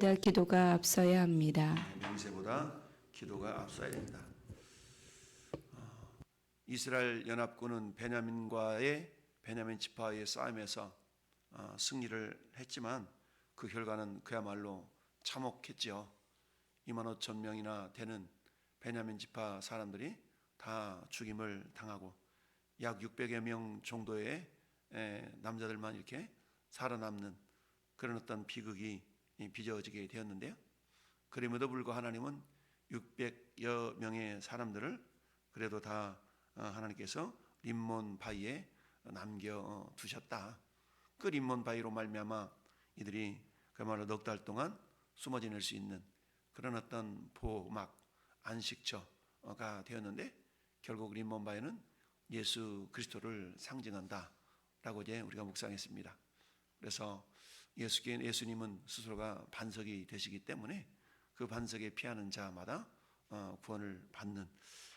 기도가 앞서야 합니다. 맹세보다 기도가 앞서야 됩니다. 이스라엘 연합군은 베냐민 지파의 싸움에서 승리를 했지만 그 결과는 그야말로 참혹했죠. 2만 5천 명이나 되는 베냐민 지파 사람들이 다 죽임을 당하고 약 600여 명 정도의 남자들만 이렇게 살아남는 그런 어떤 비극이 빚어지게 되었는데요. 그럼에도 불구하고 하나님은 600여 명의 사람들을 그래도 다 하나님께서 림몬 바위에 남겨 두셨다. 그 림몬 바위로 말미암아 이들이 그야말로 넉 달 동안 숨어 지낼 수 있는 그런 어떤 보막 안식처가 되었는데, 결국 림몬 바위는 예수 그리스도를 상징한다라고 이제 우리가 묵상했습니다. 그래서 예수님은 스스로가 반석이 되시기 때문에 그 반석에 피하는 자마다 구원을 받는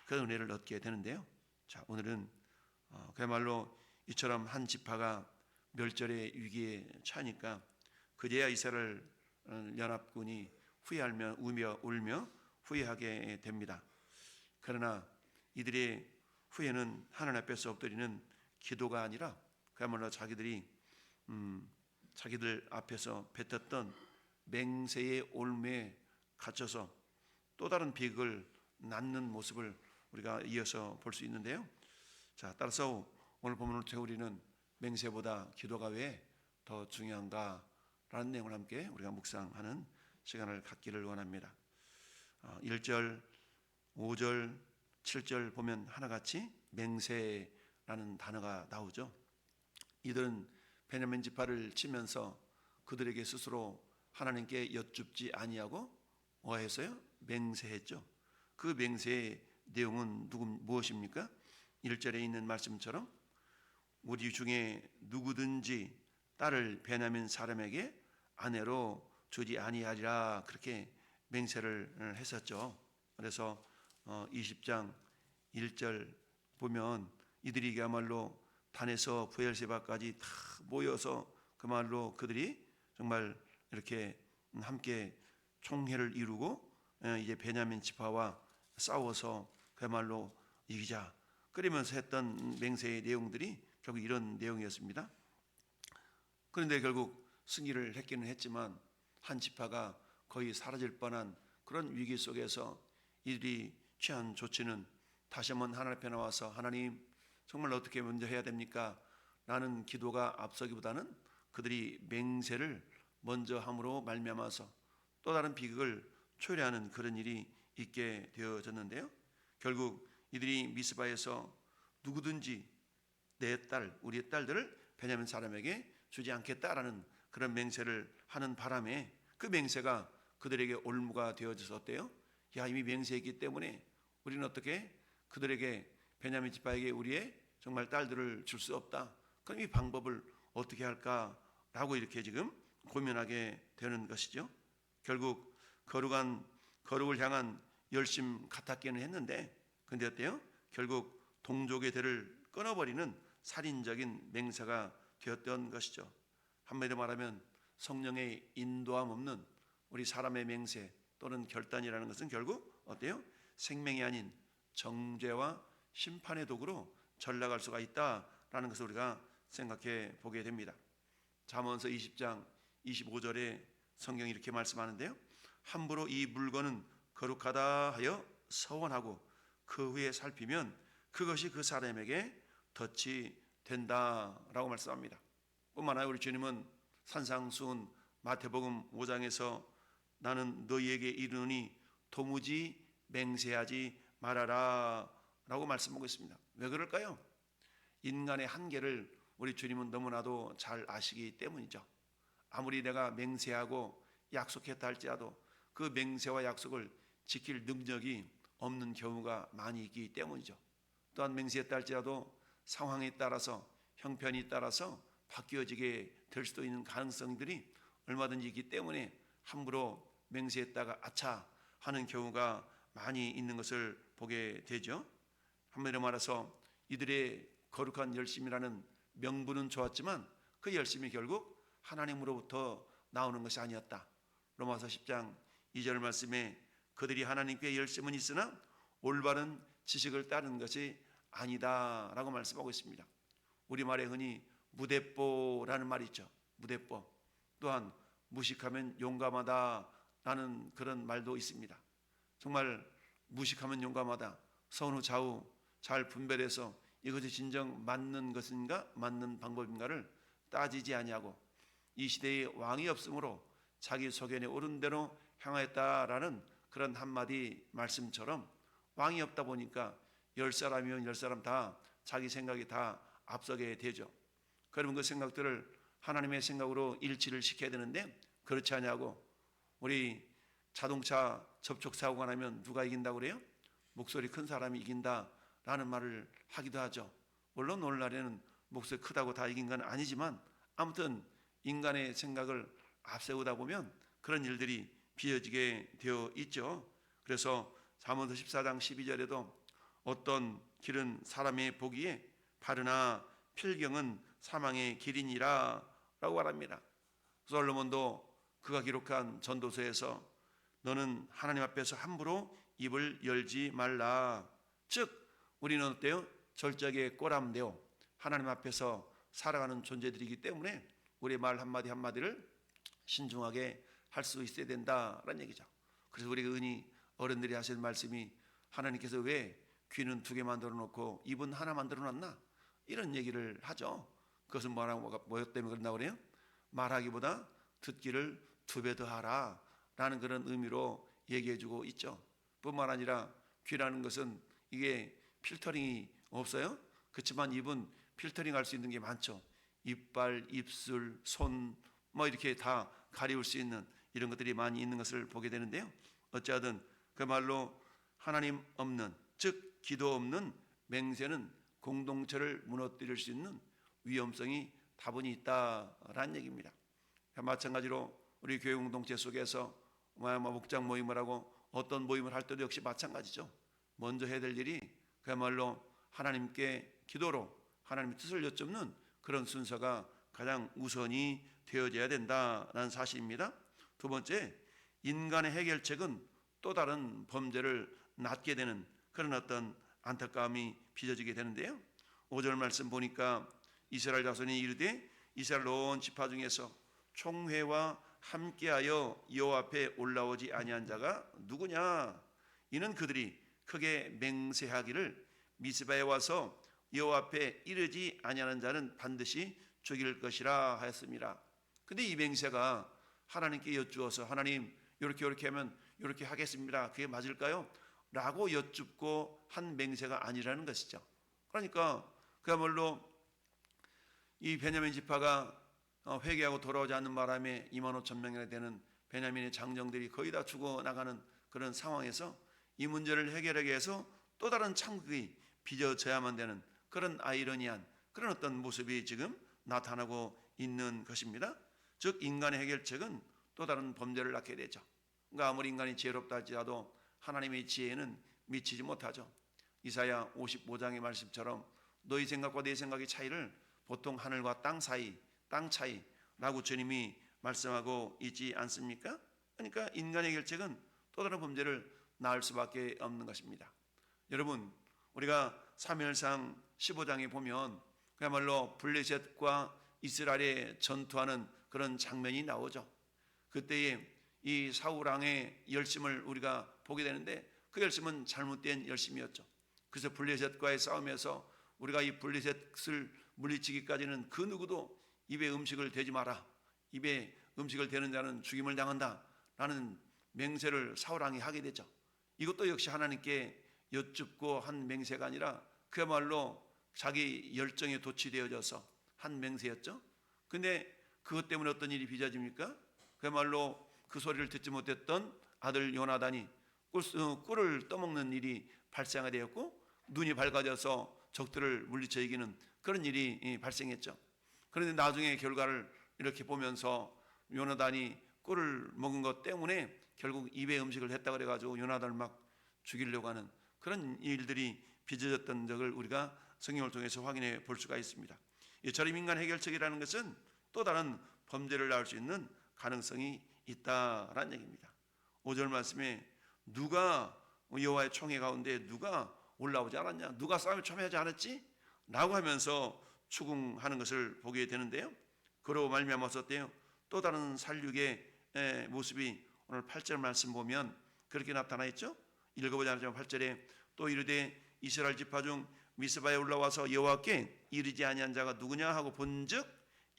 그런 은혜를 얻게 되는데요. 자, 오늘은 그야말로 이처럼 한 지파가 멸절의 위기에 처하니까 그제야 이스라엘 연합군이 후회하며 울며 후회하게 됩니다. 그러나 이들의 후회는 하나님 앞에서 엎드리는 기도가 아니라 그야말로 자기들 앞에서 뱉었던 맹세의 올무에 갇혀서 또 다른 비극을 낳는 모습을 우리가 이어서 볼 수 있는데요. 자, 따라서 오늘 본문을 통해 우리는 맹세보다 기도가 왜 더 중요한가라는 내용을 함께 우리가 묵상하는 시간을 갖기를 원합니다. 1절, 5절, 7절 보면 하나같이 맹세라는 단어가 나오죠. 이들은 베냐민 지파를 치면서 그들에게 스스로 하나님께 여쭙지 아니하고 뭐했어요? 맹세했죠. 그 맹세의 내용은 무엇입니까? 1절에 있는 말씀처럼 우리 중에 누구든지 딸을 베냐민 사람에게 아내로 주지 아니하리라, 그렇게 맹세를 했었죠. 그래서 20장 1절 보면 이들이 그야말로 단에서 부엘세바까지 다 모여서 그말로 그들이 정말 이렇게 함께 총회를 이루고 이제 베냐민 지파와 싸워서 그야말로 이기자 그러면서 했던 맹세의 내용들이 결국 이런 내용이었습니다. 그런데 결국 승리를 했기는 했지만 한 지파가 거의 사라질 뻔한 그런 위기 속에서 이들이 취한 조치는 다시 한번 하나님 앞에 나와서 하나님 정말 어떻게 먼저 해야 됩니까? 라는 기도가 앞서기보다는 그들이 맹세를 먼저 함으로 말미암아서 또 다른 비극을 초래하는 그런 일이 있게 되어졌는데요. 결국 이들이 미스바에서 누구든지 내 딸, 우리의 딸들을 베냐민 사람에게 주지 않겠다라는 그런 맹세를 하는 바람에 그 맹세가 그들에게 올무가 되어져서 어때요? 야, 이미 맹세했기 때문에 우리는 어떻게 그들에게 베냐민 지파에게 우리의 정말 딸들을 줄 수 없다. 그럼 이 방법을 어떻게 할까라고 이렇게 지금 고민하게 되는 것이죠. 결국 거룩을 향한 열심 같았기는 했는데, 근데 어때요? 결국 동족의 대를 끊어버리는 살인적인 맹세가 되었던 것이죠. 한마디로 말하면 성령의 인도함 없는 우리 사람의 맹세 또는 결단이라는 것은 결국 어때요? 생명이 아닌 정죄와 심판의 도구로 전락할 수가 있다라는 것을 우리가 생각해 보게 됩니다. 잠언서 20장 25절에 성경이 이렇게 말씀하는데요. 함부로 이 물건은 거룩하다 하여 서원하고 그 후에 살피면 그것이 그 사람에게 덫이 된다라고 말씀합니다. 뿐만 아니라 우리 주님은 산상수훈 마태복음 5장에서 나는 너희에게 이르노니 도무지 맹세하지 말아라 라고 말씀하고 있습니다. 왜 그럴까요? 인간의 한계를 우리 주님은 너무나도 잘 아시기 때문이죠. 아무리 내가 맹세하고 약속했다 할지라도 그 맹세와 약속을 지킬 능력이 없는 경우가 많이 있기 때문이죠. 또한 맹세했다 할지라도 상황에 따라서 형편에 따라서 바뀌어지게 될 수도 있는 가능성들이 얼마든지 있기 때문에 함부로 맹세했다가 아차 하는 경우가 많이 있는 것을 보게 되죠. 한마디로 말해서 이들의 거룩한 열심이라는 명분은 좋았지만 그 열심이 결국 하나님으로부터 나오는 것이 아니었다. 로마서 10장 2절 말씀에 그들이 하나님께 열심은 있으나 올바른 지식을 따르는 것이 아니다라고 말씀하고 있습니다. 우리말에 흔히 무대뽀라는 말이 있죠. 무대뽀. 또한 무식하면 용감하다라는 그런 말도 있습니다. 정말 무식하면 용감하다. 선후 좌우 잘 분별해서 이것이 진정 맞는 것인가 맞는 방법인가를 따지지 아니하고 이 시대에 왕이 없으므로 자기 소견에 옳은 대로 행하였다라는 그런 한마디 말씀처럼 왕이 없다 보니까 10사람이면 10사람 다 자기 생각이 다 앞서게 되죠. 그러면 그 생각들을 하나님의 생각으로 일치를 시켜야 되는데 그렇지 않냐고. 우리 자동차 접촉 사고가 나면 누가 이긴다고 그래요? 목소리 큰 사람이 이긴다라는 말을 하기도 하죠. 물론 오늘날에는 목소리 크다고 다 이긴 건 아니지만 아무튼 인간의 생각을 앞세우다 보면 그런 일들이 빚어지게 되어 있죠. 그래서 잠언서 14장 12절에도 어떤 길은 사람의 보기에 바르나 필경은 사망의 길이니라 라고 말합니다. 솔로몬도 그가 기록한 전도서에서 너는 하나님 앞에서 함부로 입을 열지 말라. 즉 우리는 어때요? 절적의 꼬람되어 하나님 앞에서 살아가는 존재들이기 때문에 우리의 말 한마디 한마디를 신중하게 할 수 있어야 된다라는 얘기죠. 그래서 우리가 흔히 어른들이 하시는 말씀이 하나님께서 왜 귀는 2개 만들어 놓고 입은 하나 만들어 놨나? 이런 얘기를 하죠. 그것은 뭐 때문에 그런다고 그래요? 말하기보다 듣기를 2배 더 하라 라는 그런 의미로 얘기해 주고 있죠. 뿐만 아니라 귀라는 것은 이게 필터링이 없어요. 그렇지만 입은 필터링 할 수 있는 게 많죠. 이빨, 입술, 손 뭐 이렇게 다 가리울 수 있는 이런 것들이 많이 있는 것을 보게 되는데요. 어찌하든 그 말로 하나님 없는, 즉 기도 없는 맹세는 공동체를 무너뜨릴 수 있는 위험성이 다분히 있다라는 얘기입니다. 마찬가지로 우리 교회 공동체 속에서 목장 모임을 하고 어떤 모임을 할 때도 역시 마찬가지죠. 먼저 해야 될 일이 그야말로 하나님께 기도로 하나님의 뜻을 여쭙는 그런 순서가 가장 우선이 되어져야 된다는 사실입니다. 두 번째, 인간의 해결책은 또 다른 범죄를 낳게 되는 그런 어떤 안타까움이 빚어지게 되는데요. 5절 말씀 보니까 이스라엘 자손이 이르되 이스라엘 온 지파 중에서 총회와 함께하여 여호와 앞에 올라오지 아니한 자가 누구냐? 이는 그들이 크게 맹세하기를 미스바에 와서 여호와 앞에 이르지 아니하는 자는 반드시 죽일 것이라 하였습니다. 근데 이 맹세가 하나님께 여쭈어서 하나님 이렇게 하면 이렇게 하겠습니다. 그게 맞을까요? 라고 여쭙고 한 맹세가 아니라는 것이죠. 그러니까 그야말로 이 베냐민 지파가 회개하고 돌아오지 않는 바람에 25,000명이나 되는 베냐민의 장정들이 거의 다 죽어나가는 그런 상황에서 이 문제를 해결하기 위해서 또 다른 창극이 빚어져야만 되는 그런 아이러니한 그런 어떤 모습이 지금 나타나고 있는 것입니다. 즉 인간의 해결책은 또 다른 범죄를 낳게 되죠. 그러니까 아무리 인간이 지혜롭다 할지라도 하나님의 지혜에는 미치지 못하죠. 이사야 55장의 말씀처럼 너희 생각과 내 생각의 차이를 보통 하늘과 땅 사이, 땅 차이라고 주님이 말씀하고 있지 않습니까? 그러니까 인간의 해결책은 또 다른 범죄를 낳을 수밖에 없는 것입니다. 여러분, 우리가 사무엘상 15장에 보면 그야말로 블레셋과 이스라엘의 전투하는 그런 장면이 나오죠. 그때에 이 사울 왕의 열심을 우리가 보게 되는데 그 열심은 잘못된 열심이었죠. 그래서 블레셋과의 싸움에서 우리가 이 블레셋을 물리치기까지는 그 누구도 입에 음식을 대지 마라. 입에 음식을 대는 자는 죽임을 당한다. 라는 맹세를 사울 왕이 하게 되죠. 이것도 역시 하나님께 여쭙고 한 맹세가 아니라 그야말로 자기 열정에 도취되어져서 한 맹세였죠. 근데 그것 때문에 어떤 일이 빚어집니까? 그야말로 그 소리를 듣지 못했던 아들 요나단이 꿀을 떠먹는 일이 발생하게 되었고 눈이 밝아져서 적들을 물리쳐 이기는 그런 일이 발생했죠. 그런데 나중에 결과를 이렇게 보면서 요나단이 꿀을 먹은 것 때문에 결국 입에 음식을 했다 그래가지고 요나단을 막 죽이려고 하는 그런 일들이 빚어졌던 적을 우리가 성경을 통해서 확인해 볼 수가 있습니다. 이처럼 인간 해결책이라는 것은 또 다른 범죄를 낳을 수 있는 가능성이 있다라는 얘기입니다. 5절 말씀에 누가 여호와의 총회 가운데 누가 올라오지 않았냐, 누가 싸움에 참여하지 않았지? 라고 하면서 추궁하는 것을 보게 되는데요. 그로 말미암아서 어때요? 또 다른 살육의 모습이 오늘 8절 말씀 보면 그렇게 나타나 있죠. 읽어보지 않았지만 8절에 또 이르되 이스라엘 지파 중 미스바에 올라와서 여호와께 이르지 아니한 자가 누구냐 하고 본즉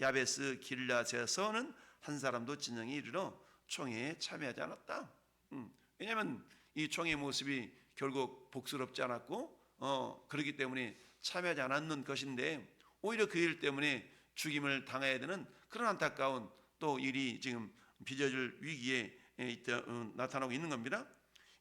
야베스 길앗에서는 한 사람도 진영에 이르러 총회에 참여하지 않았다. 왜냐하면 이 총회 모습이 결국 복스럽지 않았고 그렇기 때문에 참여하지 않았는 것인데 오히려 그 일 때문에 죽임을 당해야 되는 그런 안타까운 또 일이 지금 빚어질 위기에 나타나고 있는 겁니다.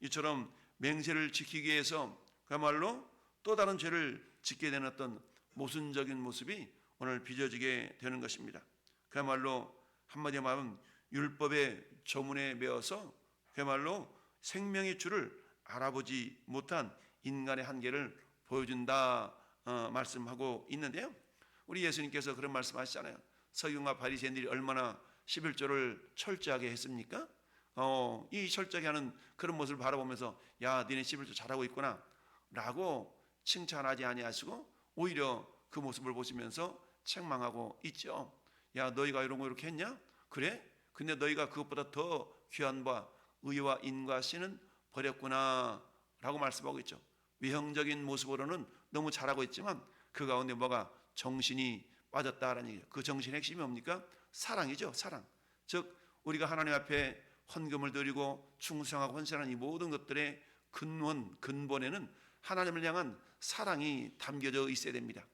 이처럼 맹세를 지키기 위해서 그야말로 또 다른 죄를 짓게 되는 어떤 모순적인 모습이 오늘 빚어지게 되는 것입니다. 그야말로 한마디로 말하면 율법의 조문에 매어서 그야말로 생명의 줄을 알아보지 못한 인간의 한계를 보여준다 말씀하고 있는데요. 우리 예수님께서 그런 말씀하시잖아요. 서기관과 바리새인들이 얼마나 11조를 철저하게 했습니까? 이 철저하게 하는 그런 모습을 바라보면서 야, 너네 11조 잘하고 있구나 라고 칭찬하지 아니하시고 오히려 그 모습을 보시면서 책망하고 있죠. 야, 너희가 이런 거 이렇게 했냐? 그래? 근데 너희가 그것보다 더 귀한 바 의와 인과 신은 버렸구나 라고 말씀하고 있죠. 외형적인 모습으로는 너무 잘하고 있지만 그 가운데 뭐가 정신이 빠졌다라는 얘기예요. 그 정신의 핵심이 뭡니까? 사랑이죠. 사랑. 즉 우리가 하나님 앞에 헌금을 드리고 충성하고 헌신하는 이 모든 것들의 근본에는 하나님을 향한 사랑이 담겨져 있어야 됩니다.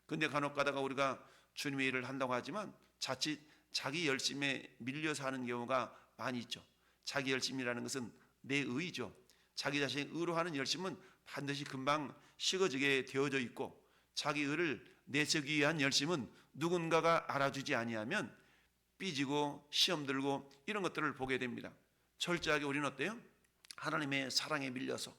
그런데 간혹 가다가 우리가 주님의 일을 한다고 하지만 자칫 자기 열심에 밀려서 하는 경우가 많이 있죠. 자기 열심이라는 것은 내 의죠. 자기 자신의 의로 하는 열심은 반드시 금방 식어지게 되어져 있고 자기 의를 내세우기 위한 열심은 누군가가 알아주지 아니하면 삐지고 시험 들고 이런 것들을 보게 됩니다. 철저하게 우리는 어때요? 하나님의 사랑에 밀려서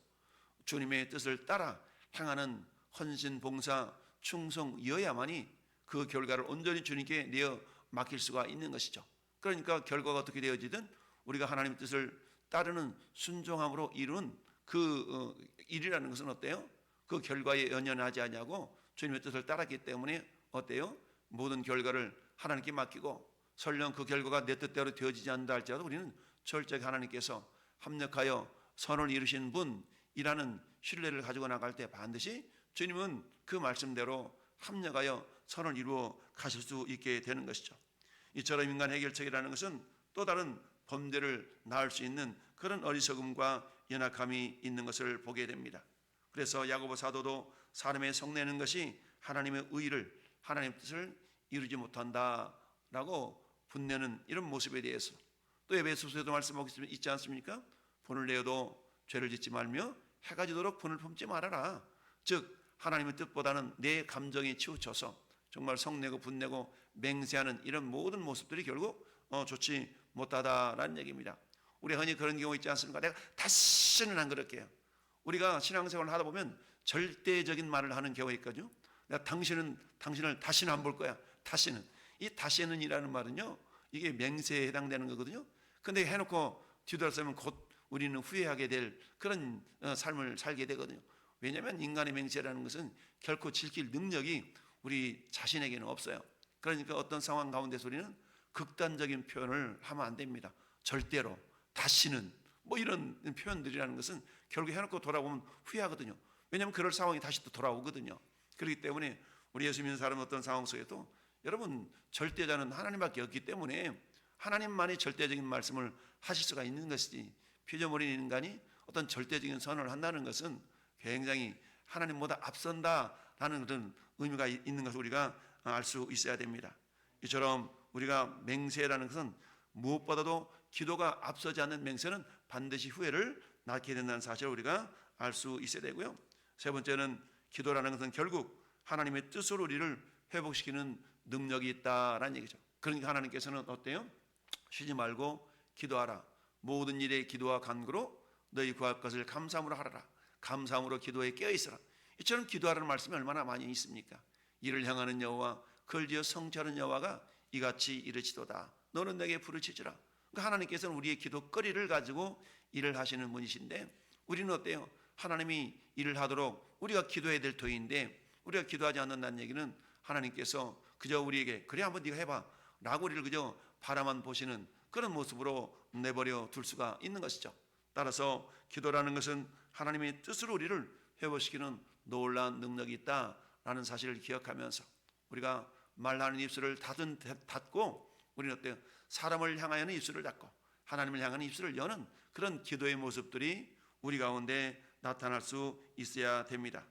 주님의 뜻을 따라 행하는 헌신, 봉사, 충성이어야만이 그 결과를 온전히 주님께 내어 맡길 수가 있는 것이죠. 그러니까 결과가 어떻게 되어지든 우리가 하나님의 뜻을 따르는 순종함으로 이룬 그 일이라는 것은 어때요? 그 결과에 연연하지 아니하고 주님의 뜻을 따랐기 때문에 어때요? 모든 결과를 하나님께 맡기고 설령 그 결과가 내 뜻대로 되어지지 않는다 할지라도 우리는 철저히 하나님께서 합력하여 선을 이루신 분이라는 신뢰를 가지고 나갈 때 반드시 주님은 그 말씀대로 합력하여 선을 이루어 가실 수 있게 되는 것이죠. 이처럼 인간 해결책이라는 것은 또 다른 범죄를 낳을 수 있는 그런 어리석음과 연약함이 있는 것을 보게 됩니다. 그래서 야고보 사도도 사람의 성내는 것이 하나님의 의를 하나님의 뜻을 이루지 못한다라고 분내는 이런 모습에 대해서 또 에베소서에도 말씀하고 있지 않습니까? 분을 내어도 죄를 짓지 말며 해가 지도록 분을 품지 말아라. 즉 하나님의 뜻보다는 내 감정에 치우쳐서 정말 성내고 분내고 맹세하는 이런 모든 모습들이 결국 좋지 못하다라는 얘기입니다. 우리 흔히 그런 경우 있지 않습니까? 내가 다시는 안 그럴게요. 우리가 신앙생활을 하다 보면 절대적인 말을 하는 경우가 있거든요. 내가 당신을 다시는 안 볼 거야. 다시는. 이 다시는이라는 말은요, 이게 맹세에 해당되는 거거든요. 근데 해놓고 뒤돌아서면 곧 우리는 후회하게 될 그런 삶을 살게 되거든요. 왜냐하면 인간의 맹세라는 것은 결코 지킬 능력이 우리 자신에게는 없어요. 그러니까 어떤 상황 가운데서 우리는 극단적인 표현을 하면 안 됩니다. 절대로, 다시는 뭐 이런 표현들이라는 것은 결국 해놓고 돌아보면 후회하거든요. 왜냐하면 그럴 상황이 다시 또 돌아오거든요. 그렇기 때문에 우리 예수 믿는 사람은 어떤 상황 속에도 여러분 절대자는 하나님밖에 없기 때문에 하나님만이 절대적인 말씀을 하실 수가 있는 것이지 피조물인 인간이 어떤 절대적인 선언을 한다는 것은 굉장히 하나님보다 앞선다라는 그런 의미가 있는 것을 우리가 알 수 있어야 됩니다. 이처럼 우리가 맹세라는 것은 무엇보다도 기도가 앞서지 않는 맹세는 반드시 후회를 낳게 된다는 사실을 우리가 알 수 있어야 되고요. 세 번째는 기도라는 것은 결국 하나님의 뜻으로 우리를 회복시키는 능력이 있다라는 얘기죠. 그러니까 하나님께서는 어때요? 쉬지 말고 기도하라. 모든 일에 기도와 간구로 너희 구할 것을 감사함으로 하라라. 감사함으로 기도에 깨어있으라. 이처럼 기도하라는 말씀이 얼마나 많이 있습니까? 이를 향하는 여호와 그를 지어 성취하는 여호와가 이같이 이르시도다. 너는 내게 부르짖으라. 그러니까 하나님께서는 우리의 기도거리를 가지고 일을 하시는 분이신데 우리는 어때요? 하나님이 일을 하도록 우리가 기도해야 될 터인데 우리가 기도하지 않는다는 얘기는 하나님께서 그저 우리에게 그래 한번 네가 해봐 라고 우리를 그저 바라만 보시는 그런 모습으로 내버려 둘 수가 있는 것이죠. 따라서 기도라는 것은 하나님의 뜻으로 우리를 회복시키는 놀라운 능력이 있다라는 사실을 기억하면서 우리가 말하는 입술을 닫고 우리는 어때요? 사람을 향하여는 입술을 닫고 하나님을 향하는 입술을 여는 그런 기도의 모습들이 우리 가운데 나타날 수 있어야 됩니다.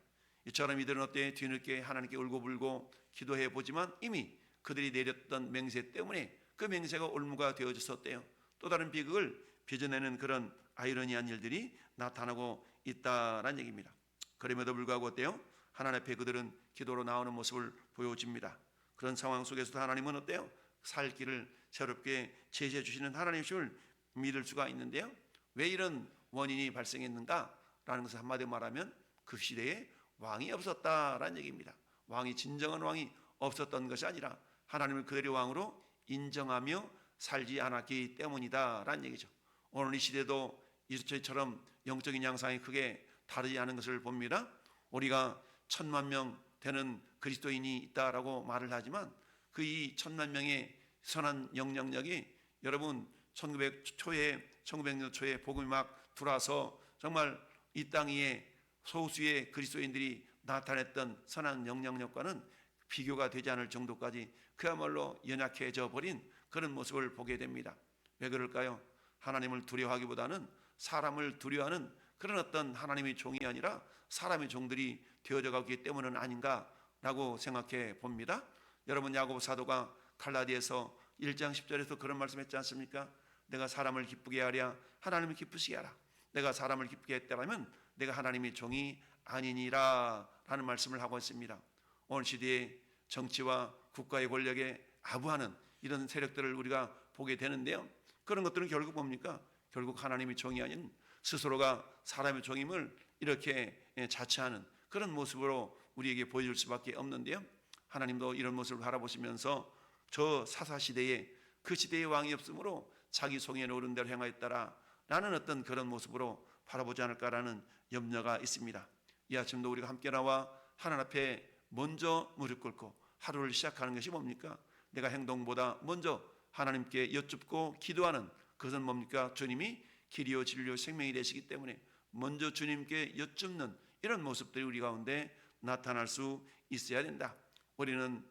이처럼 이들은 어때 뒤늦게 하나님께 울고불고 기도해 보지만 이미 그들이 내렸던 맹세 때문에 그 맹세가 올무가 되어졌었대요. 또 다른 비극을 빚어내는 그런 아이러니한 일들이 나타나고 있다라는 얘기입니다. 그럼에도 불구하고 어때요? 하나님 앞에 그들은 기도로 나오는 모습을 보여줍니다. 그런 상황 속에서도 하나님은 어때요? 살 길을 새롭게 제시해 주시는 하나님이심을 믿을 수가 있는데요. 왜 이런 원인이 발생했는가라는 것을 한마디로 말하면 그 시대에 왕이 없었다라는 얘기입니다. 왕이 진정한 왕이 없었던 것이 아니라 하나님을 그들의 왕으로 인정하며 살지 않았기 때문이다라는 얘기죠. 오늘 이 시대도 이처럼 영적인 양상이 크게 다르지 않은 것을 봅니다. 우리가 1000만 명 되는 그리스도인이 있다라고 말을 하지만 그 이 1000만 명의 선한 영향력이 여러분 1900년 초에 복음이 막 들어와서 정말 이 땅 위에 소수의 그리스도인들이 나타냈던 선한 영향력과는 비교가 되지 않을 정도까지 그야말로 연약해져 버린 그런 모습을 보게 됩니다. 왜 그럴까요? 하나님을 두려워하기보다는 사람을 두려워하는 그런 어떤 하나님의 종이 아니라 사람의 종들이 되어져 가기 때문은 아닌가라고 생각해 봅니다. 여러분 야고보 사도가 갈라디아서 1장 10절에서 그런 말씀했지 않습니까? 내가 사람을 기쁘게 하랴 하나님을 기쁘시게 하라. 내가 사람을 기쁘게 했다라면 내가 하나님의 종이 아니니라 라는 말씀을 하고 있습니다. 오늘 시대의 정치와 국가의 권력에 아부하는 이런 세력들을 우리가 보게 되는데요. 그런 것들은 결국 뭡니까? 결국 하나님의 종이 아닌 스스로가 사람의 종임을 이렇게 자처하는 그런 모습으로 우리에게 보여줄 수밖에 없는데요. 하나님도 이런 모습을 바라보시면서 저 사사시대에 그 시대의 왕이 없으므로 자기 송에 오른 대로 행하였다라 라는 어떤 그런 모습으로 바라보지 않을까라는 염려가 있습니다. 이 아침도 우리가 함께 나와 하나님 앞에 먼저 무릎 꿇고 하루를 시작하는 것이 뭡니까? 내가 행동보다 먼저 하나님께 여쭙고 기도하는 그것은 뭡니까? 주님이 길이요 진리요 생명이 되시기 때문에 먼저 주님께 여쭙는 이런 모습들이 우리 가운데 나타날 수 있어야 된다. 우리는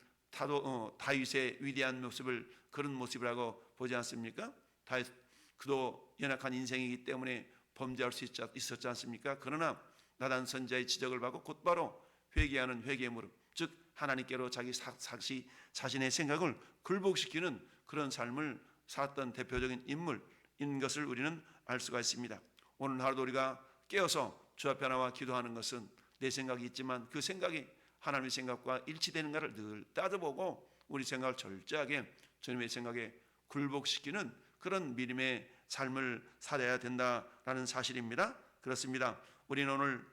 다윗의 위대한 모습을 그런 모습이라고 보지 않습니까? 다윗 그도 연약한 인생이기 때문에 범죄할 수 있었지 않습니까? 그러나 나단 선지자의 지적을 받고 곧바로 회개하는 회개의 무릎, 즉 하나님께로 자기 자신의 생각을 굴복시키는 그런 삶을 살았던 대표적인 인물인 것을 우리는 알 수가 있습니다. 오늘 하루도 우리가 깨어서 주 앞에 나와 기도하는 것은 내 생각이 있지만 그 생각이 하나님의 생각과 일치되는가를 늘 따져보고 우리 생각을 철저하게 주님의 생각에 굴복시키는 그런 믿음의 삶을 살아야 된다라는 사실입니다. 그렇습니다. 우리는 오늘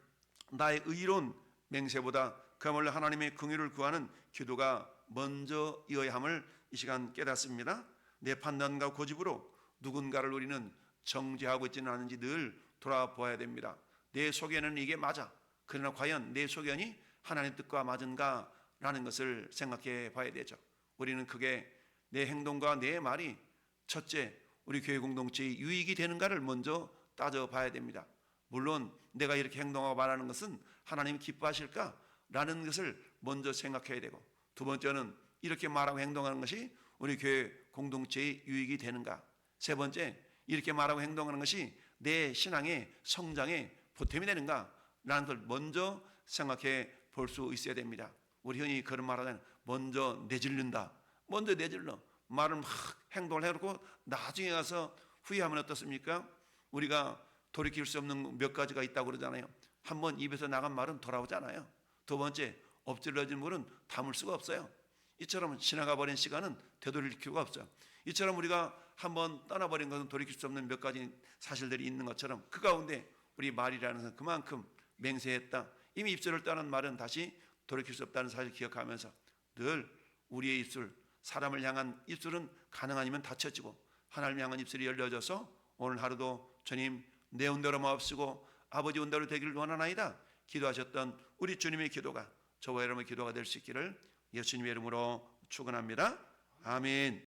나의 의로운 맹세보다 그야말로 하나님의 긍휼을 구하는 기도가 먼저 이어야 함을 이 시간 깨닫습니다. 내 판단과 고집으로 누군가를 우리는 정죄하고 있지는 않은지 늘 돌아보아야 됩니다. 내 소견은 이게 맞아. 그러나 과연 내 소견이 하나님의 뜻과 맞은가? 라는 것을 생각해 봐야 되죠. 우리는 그게 내 행동과 내 말이 첫째 우리 교회 공동체의 유익이 되는가를 먼저 따져봐야 됩니다. 물론 내가 이렇게 행동하고 말하는 것은 하나님이 기뻐하실까? 라는 것을 먼저 생각해야 되고 두 번째는 이렇게 말하고 행동하는 것이 우리 교회 공동체의 유익이 되는가? 세 번째 이렇게 말하고 행동하는 것이 내 신앙의 성장에 보탬이 되는가? 라는 걸 먼저 생각해 볼 수 있어야 됩니다. 우리 흔히 그런 말하자면 먼저 내질른다. 먼저 내질러. 말을 막 행동을 해놓고 나중에 가서 후회하면 어떻습니까? 우리가 돌이킬 수 없는 몇 가지가 있다고 그러잖아요. 한번 입에서 나간 말은 돌아오잖아요. 두 번째, 엎질러진 물은 담을 수가 없어요. 이처럼 지나가 버린 시간은 되돌릴 필요가 없어요. 이처럼 우리가 한번 떠나버린 것은 돌이킬 수 없는 몇 가지 사실들이 있는 것처럼 그 가운데 우리 말이라는 것은 그만큼 맹세했다. 이미 입술을 떠난 말은 다시 돌이킬 수 없다는 사실을 기억하면서 늘 우리의 입술, 사람을 향한 입술은 가능 아니면 닫혀지고 하나님 향한 입술이 열려져서 오늘 하루도 주님 내 운대로 마옵시고 아버지 운대로 되기를 원하나이다 기도하셨던 우리 주님의 기도가 저와 여러분의 기도가 될 수 있기를 예수님의 이름으로 축원합니다. 아멘.